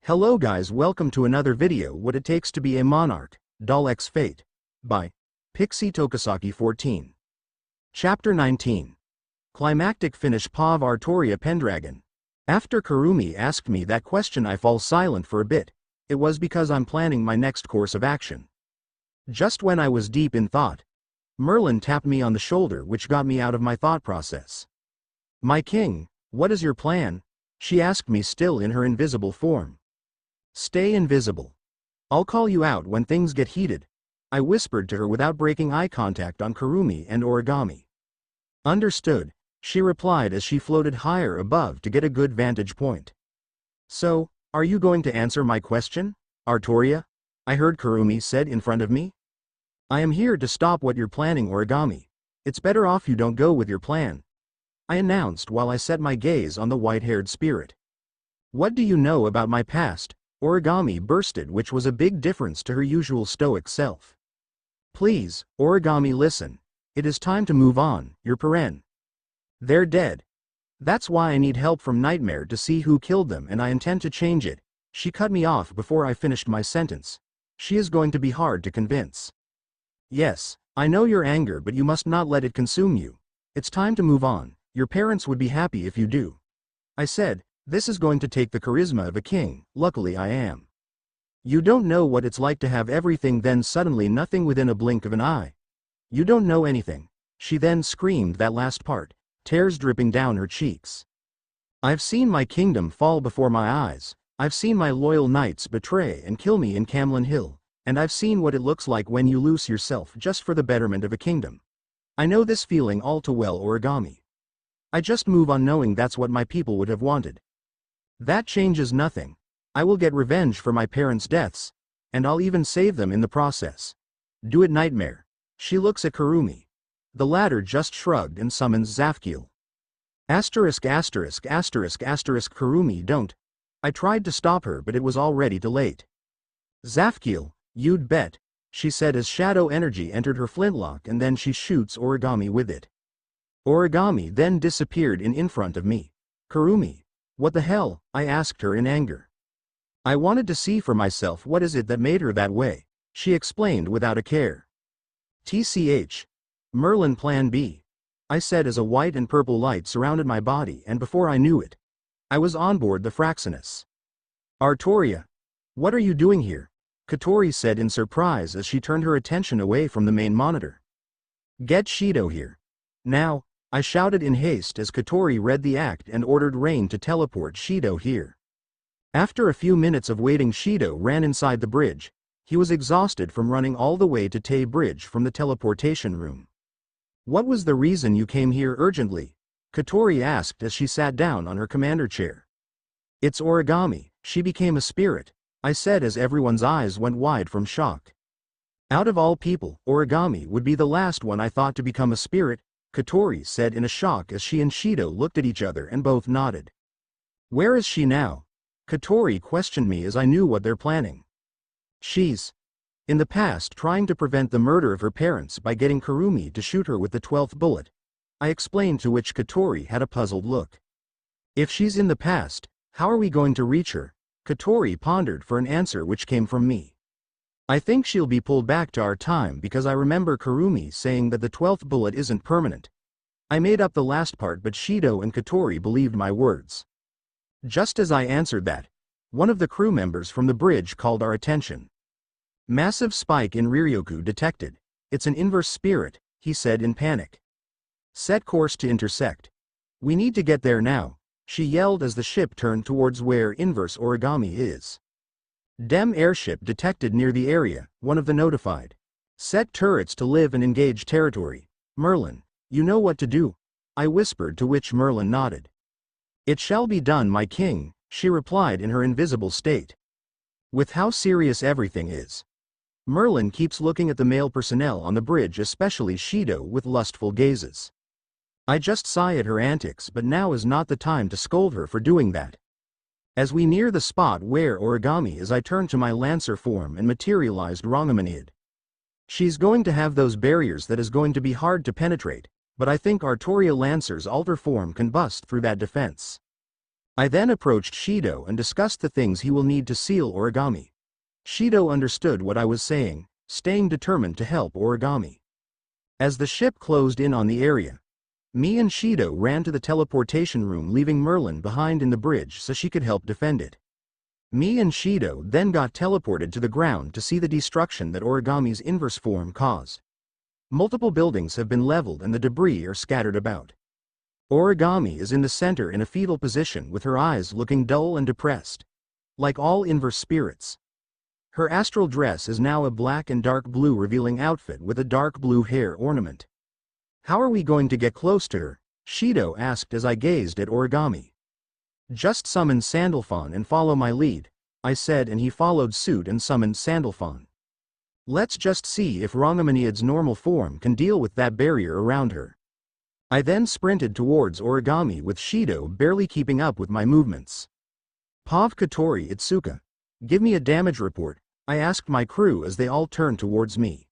Hello guys, welcome to another video What It Takes to Be a Monarch, DaL X Fate, by PixyTokisaki14. Chapter 19. Climactic Finish POV Artoria Pendragon. After Kurumi asked me that question I fall silent for a bit. It was because I'm planning my next course of action. Just when I was deep in thought, Merlin tapped me on the shoulder, which got me out of my thought process. "My king, what is your plan?" she asked me, still in her invisible form. "Stay invisible. I'll call you out when things get heated," I whispered to her without breaking eye contact on Kurumi and Origami. "Understood," she replied as she floated higher above to get a good vantage point. "So, are you going to answer my question, Artoria?" I heard Kurumi said in front of me. "I am here to stop what you're planning, Origami. It's better off you don't go with your plan," I announced while I set my gaze on the white-haired spirit. "What do you know about my past?" Origami bursted, which was a big difference to her usual stoic self. "Please, Origami, listen. It is time to move on. Your parents, they're dead. That's why I need help from Nightmare to see who killed them, and I intend to change it." She cut me off before I finished my sentence. "She is going to be hard to convince. Yes, I know your anger, but you must not let it consume you. It's time to move on. Your parents would be happy if you do," I said. "This is going to take the charisma of a king. Luckily I am. You don't know what it's like to have everything, then suddenly nothing within a blink of an eye. You don't know anything." She then screamed that last part, tears dripping down her cheeks. "I've seen my kingdom fall before my eyes. I've seen my loyal knights betray and kill me in Camlin Hill, and I've seen what it looks like when you lose yourself just for the betterment of a kingdom. I know this feeling all too well, Origami. I just move on knowing that's what my people would have wanted. That changes nothing. I will get revenge for my parents' deaths, and I'll even save them in the process. Do it, Nightmare." She looks at Kurumi. The latter just shrugged and summons Zafkiel. Kurumi, don't. I tried to stop her, but it was already too late. "Zafkiel, you'd bet," she said as shadow energy entered her flintlock, and then she shoots Origami with it. Origami then disappeared in front of me. "Kurumi, what the hell?" I asked her in anger. "I wanted to see for myself what is it that made her that way," she explained without a care. "TCH. Merlin Plan B," I said as a white and purple light surrounded my body, and before I knew it, I was on board the Fraxinus. "Artoria, what are you doing here?" Katori said in surprise as she turned her attention away from the main monitor. "Get Shido here. Now," I shouted in haste as Katori read the act and ordered Rain to teleport Shido here. After a few minutes of waiting, Shido ran inside the bridge. He was exhausted from running all the way to Tay Bridge from the teleportation room. "What was the reason you came here urgently?" Katori asked as she sat down on her commander chair. "It's Origami. She became a spirit," I said as everyone's eyes went wide from shock. "Out of all people, Origami would be the last one I thought to become a spirit," Katori said in a shock as she and Shido looked at each other and both nodded. "Where is she now?" Katori questioned me as I knew what they're planning. "She's in the past, trying to prevent the murder of her parents by getting Kurumi to shoot her with the 12th bullet," I explained, to which Katori had a puzzled look. "If she's in the past, how are we going to reach her?" Katori pondered for an answer, which came from me. "I think she'll be pulled back to our time because I remember Kurumi saying that the 12th bullet isn't permanent." I made up the last part, but Shido and Katori believed my words. Just as I answered that, one of the crew members from the bridge called our attention. "Massive spike in Riryoku detected. It's an inverse spirit," he said in panic. "Set course to intersect. We need to get there now," she yelled as the ship turned towards where inverse Origami is. "Dem airship detected near the area," one of the notified. "Set turrets to live and engage territory. Merlin, you know what to do," I whispered, to which Merlin nodded. "It shall be done, my king," she replied in her invisible state. With how serious everything is, Merlin keeps looking at the male personnel on the bridge, especially Shido, with lustful gazes. I just sigh at her antics, but now is not the time to scold her for doing that. As we near the spot where Origami is, I turn to my Lancer form and materialized Rongamanid. She's going to have those barriers that is going to be hard to penetrate, but I think Artoria Lancer's alter form can bust through that defense. I then approached Shido and discussed the things he will need to seal Origami. Shido understood what I was saying, staying determined to help Origami. As the ship closed in on the area, me and Shido ran to the teleportation room, leaving Merlin behind in the bridge so she could help defend it. Me and Shido then got teleported to the ground to see the destruction that Origami's inverse form caused. Multiple buildings have been leveled and the debris are scattered about. Origami is in the center in a fetal position with her eyes looking dull and depressed. Like all inverse spirits. Her astral dress is now a black and dark blue revealing outfit with a dark blue hair ornament. How are we going to get close to her? Shido asked as I gazed at Origami. Just summon Sandalphon and follow my lead, I said, and he followed suit and summoned Sandalphon. Let's just see if Rongamaniad's normal form can deal with that barrier around her. I then sprinted towards Origami with Shido barely keeping up with my movements. Pav Katori Itsuka. Give me a damage report, I asked my crew as they all turned towards me.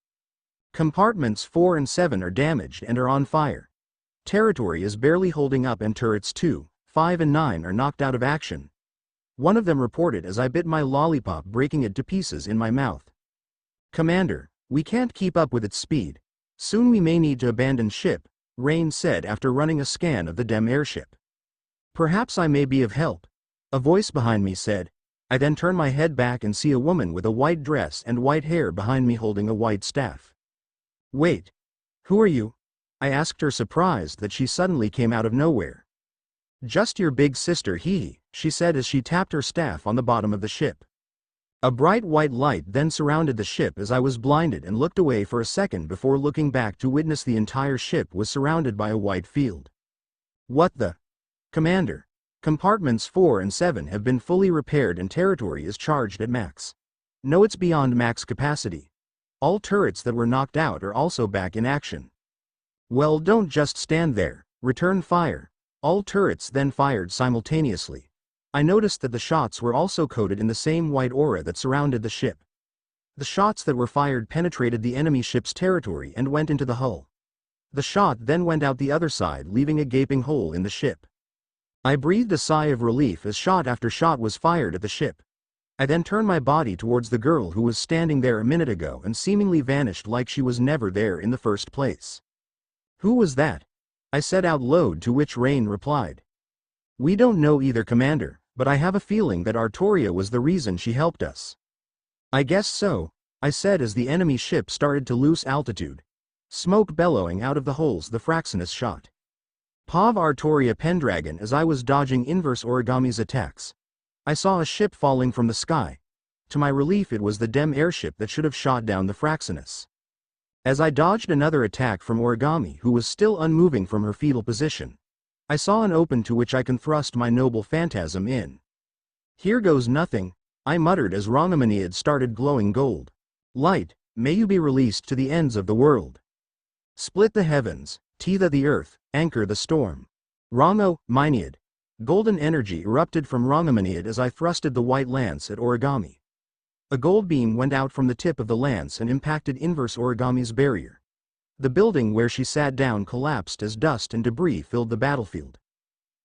Compartments 4 and 7 are damaged and are on fire. Territory is barely holding up and turrets 2, 5 and 9 are knocked out of action. One of them reported as I bit my lollipop, breaking it to pieces in my mouth. Commander, we can't keep up with its speed. Soon we may need to abandon ship, Rain said after running a scan of the DEM airship. Perhaps I may be of help, a voice behind me said. I then turn my head back and see a woman with a white dress and white hair behind me holding a white staff. Wait. Who are you? I asked her, surprised that she suddenly came out of nowhere. Just your big sister Hee, she said as she tapped her staff on the bottom of the ship. A bright white light then surrounded the ship as I was blinded and looked away for a second before looking back to witness the entire ship was surrounded by a white field. What the? Commander. Compartments 4 and 7 have been fully repaired and territory is charged at max. No, it's beyond max capacity. All turrets that were knocked out are also back in action. Well, don't just stand there, return fire. All turrets then fired simultaneously. I noticed that the shots were also coated in the same white aura that surrounded the ship. The shots that were fired penetrated the enemy ship's territory and went into the hull. The shot then went out the other side, leaving a gaping hole in the ship. I breathed a sigh of relief as shot after shot was fired at the ship. I then turned my body towards the girl who was standing there a minute ago and seemingly vanished like she was never there in the first place. Who was that? I said out loud, to which Rain replied. We don't know either, Commander, but I have a feeling that Artoria was the reason she helped us. I guess so, I said as the enemy ship started to lose altitude. Smoke bellowing out of the holes the Fraxinus shot. Pav Artoria Pendragon. As I was dodging inverse Origami's attacks, I saw a ship falling from the sky. To my relief, it was the DEM airship that should have shot down the Fraxinus. As I dodged another attack from Origami, who was still unmoving from her fetal position, I saw an open to which I can thrust my noble phantasm in. Here goes nothing, I muttered as Rongamaniad started glowing gold. Light, may you be released to the ends of the world. Split the heavens, tether the earth, anchor the storm. Rongo, Miniad. Golden energy erupted from Rongamaniad as I thrusted the white lance at Origami. A gold beam went out from the tip of the lance and impacted inverse Origami's barrier. The building where she sat down collapsed as dust and debris filled the battlefield.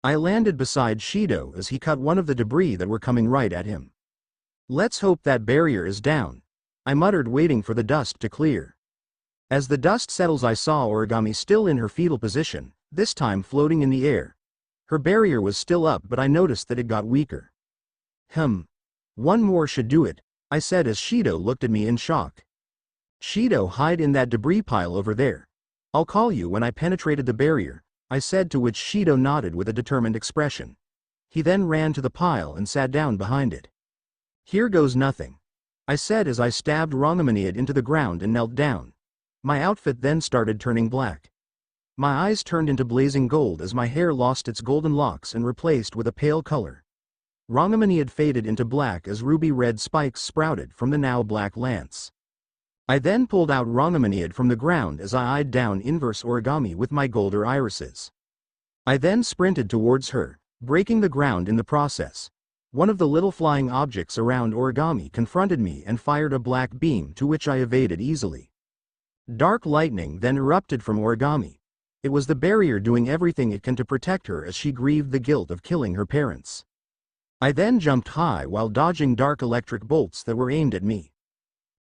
I landed beside Shido as he cut one of the debris that were coming right at him. Let's hope that barrier is down, I muttered, waiting for the dust to clear. As the dust settles, I saw Origami still in her fetal position, this time floating in the air. Her barrier was still up, but I noticed that it got weaker. One more should do it, I said as Shido looked at me in shock. Shido, hide in that debris pile over there. I'll call you when I penetrated the barrier, I said, to which Shido nodded with a determined expression. He then ran to the pile and sat down behind it. Here goes nothing, I said as I stabbed Rongamaniad into the ground and knelt down. My outfit then started turning black. My eyes turned into blazing gold as my hair lost its golden locks and replaced with a pale color. Rongamaniad faded into black as ruby-red spikes sprouted from the now black lance. I then pulled out Rongamaniad from the ground as I eyed down inverse Origami with my golden irises. I then sprinted towards her, breaking the ground in the process. One of the little flying objects around Origami confronted me and fired a black beam, to which I evaded easily. Dark lightning then erupted from Origami. It was the barrier doing everything it can to protect her as she grieved the guilt of killing her parents. I then jumped high while dodging dark electric bolts that were aimed at me.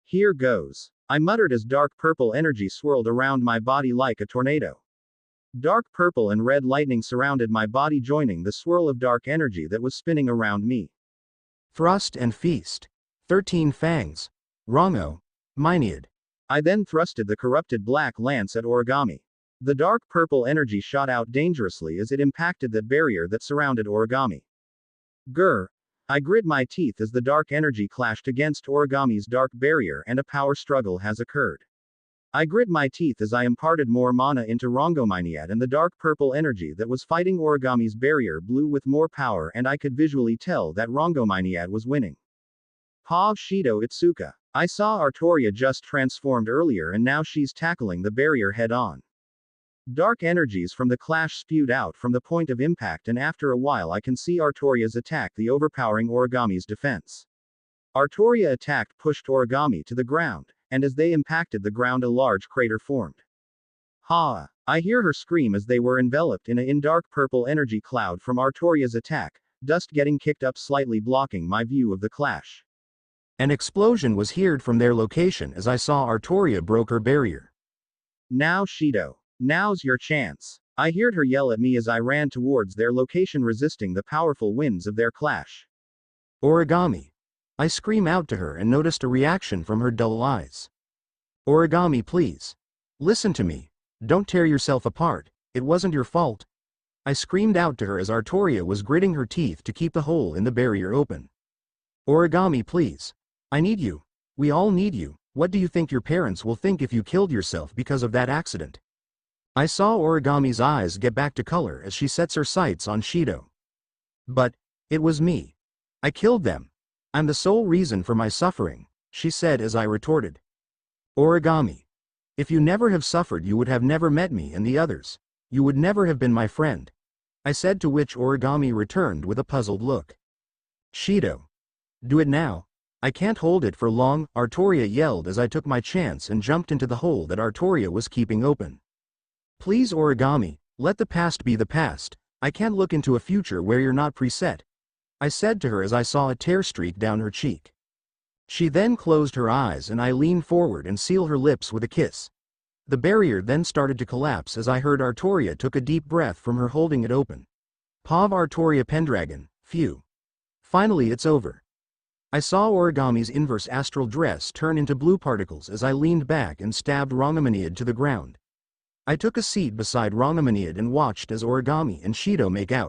Here goes, I muttered as dark purple energy swirled around my body like a tornado. Dark purple and red lightning surrounded my body, joining the swirl of dark energy that was spinning around me. Thrust and feast. 13 fangs. Rongo. Minead. I then thrusted the corrupted black lance at Origami. The dark purple energy shot out dangerously as it impacted that barrier that surrounded Origami. Grr! I grit my teeth as the dark energy clashed against Origami's dark barrier and a power struggle has occurred. I grit my teeth as I imparted more mana into Rongominead, and the dark purple energy that was fighting Origami's barrier blew with more power, and I could visually tell that Rongominead was winning. Pav Shido Itsuka. I saw Artoria just transformed earlier, and now she's tackling the barrier head on. Dark energies from the clash spewed out from the point of impact, and after a while I can see Artoria's attack the overpowering Origami's defense. Artoria attacked pushed Origami to the ground, and as they impacted the ground a large crater formed. Ha! I hear her scream as they were enveloped in a dark purple energy cloud from Artoria's attack, dust getting kicked up slightly blocking my view of the clash. An explosion was heard from their location as I saw Artoria broke her barrier. Now Shido. Now's your chance. I heard her yell at me as I ran towards their location, resisting the powerful winds of their clash. Origami. I scream out to her and noticed a reaction from her dull eyes. Origami, please. Listen to me. Don't tear yourself apart. It wasn't your fault. I screamed out to her as Artoria was gritting her teeth to keep the hole in the barrier open. Origami, please. I need you. We all need you. What do you think your parents will think if you killed yourself because of that accident? I saw Origami's eyes get back to color as she sets her sights on Shido. But it was me. I killed them. I'm the sole reason for my suffering, she said as I retorted. Origami. If you never have suffered, you would have never met me and the others. You would never have been my friend, I said, to which Origami returned with a puzzled look. Shido. Do it now. I can't hold it for long, Artoria yelled as I took my chance and jumped into the hole that Artoria was keeping open. Please, Origami, let the past be the past. I can't look into a future where you're not preset, I said to her as I saw a tear streak down her cheek. She then closed her eyes and I leaned forward and sealed her lips with a kiss. The barrier then started to collapse as I heard Artoria took a deep breath from her holding it open. Pav Artoria Pendragon, phew. Finally it's over. I saw Origami's inverse astral dress turn into blue particles as I leaned back and stabbed Rongominead to the ground. I took a seat beside Rongominead and watched as Origami and Shido make out.